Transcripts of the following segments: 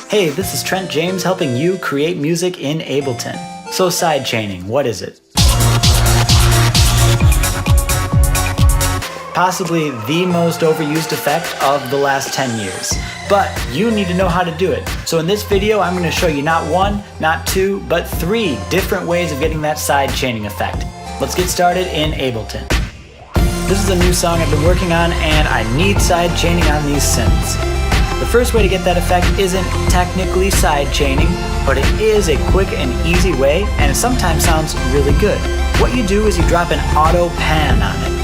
Hey, this is Trent James helping you create music in Ableton. So sidechaining, what is it? Possibly the most overused effect of the last 10 years. But you need to know how to do it. So in this video, I'm going to show you not one, not two, but 3 different ways of getting that sidechaining effect. Let's get started in Ableton. This is a new song I've been working on and I need sidechaining on these synths. The first way to get that effect isn't technically sidechaining, but it is a quick and easy way, and it sometimes sounds really good. What you do is you drop an auto pan on it.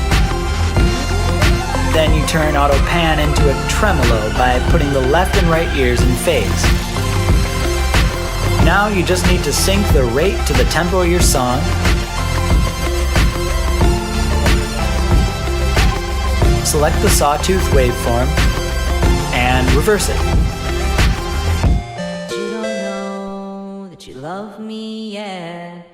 Then you turn auto pan into a tremolo by putting the left and right ears in phase. Now you just need to sync the rate to the tempo of your song. Select the sawtooth waveform and reverse it. You don't know that you love me yet.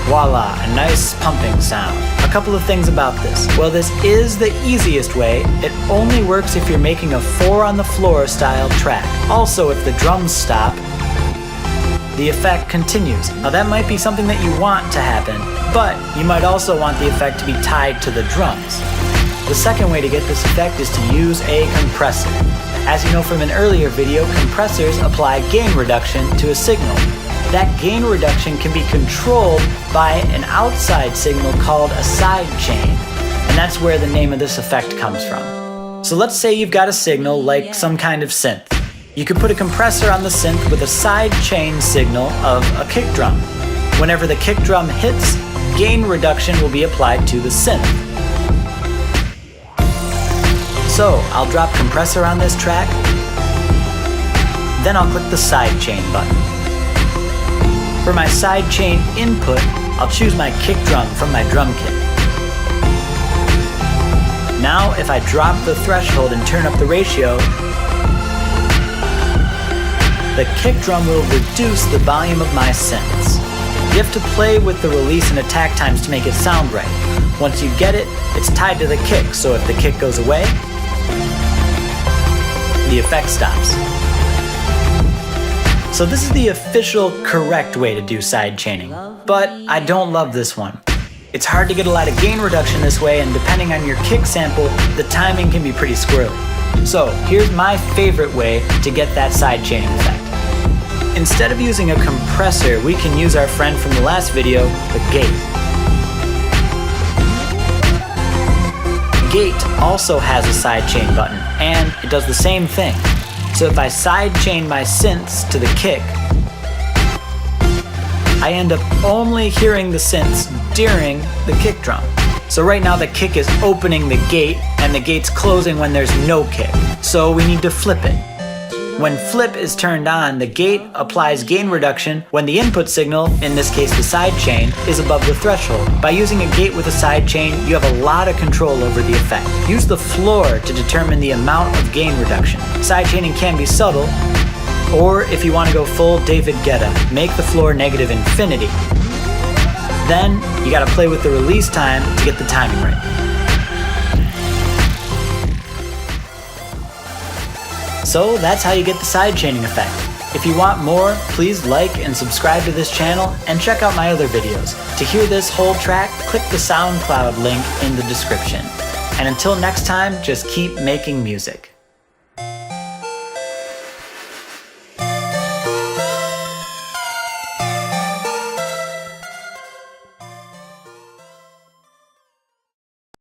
Voila, a nice pumping sound. A couple of things about this. Well, this is the easiest way. It only works if you're making a 4 on the floor style track. Also, if the drums stop, the effect continues. Now that might be something that you want to happen, but you might also want the effect to be tied to the drums. The second way to get this effect is to use a compressor. As you know from an earlier video, compressors apply gain reduction to a signal. That gain reduction can be controlled by an outside signal called a sidechain, and that's where the name of this effect comes from. So let's say you've got a signal like some kind of synth. You could put a compressor on the synth with a sidechain signal of a kick drum. Whenever the kick drum hits, gain reduction will be applied to the synth. So I'll drop compressor on this track, then I'll click the sidechain button. For my sidechain input, I'll choose my kick drum from my drum kit. Now if I drop the threshold and turn up the ratio, the kick drum will reduce the volume of my synths. You have to play with the release and attack times to make it sound right. Once you get it, it's tied to the kick, so if the kick goes away, the effect stops. So this is the official correct way to do sidechaining, but I don't love this one. It's hard to get a lot of gain reduction this way, and depending on your kick sample, the timing can be pretty squirrely. So here's my favorite way to get that sidechaining effect. Instead of using a compressor, we can use our friend from the last video, the gate. Gate also has a sidechain button, and it does the same thing. So if I sidechain my synths to the kick, I end up only hearing the synths during the kick drum. So right now the kick is opening the gate, and the gate's closing when there's no kick. So we need to flip it. When flip is turned on, the gate applies gain reduction when the input signal, in this case the sidechain, is above the threshold. By using a gate with a sidechain, you have a lot of control over the effect. Use the floor to determine the amount of gain reduction. Sidechaining can be subtle, or if you want to go full David Guetta, make the floor negative infinity. Then you gotta play with the release time to get the timing right. So that's how you get the sidechaining effect. If you want more, please like and subscribe to this channel and check out my other videos. To hear this whole track, click the SoundCloud link in the description. And until next time, just keep making music.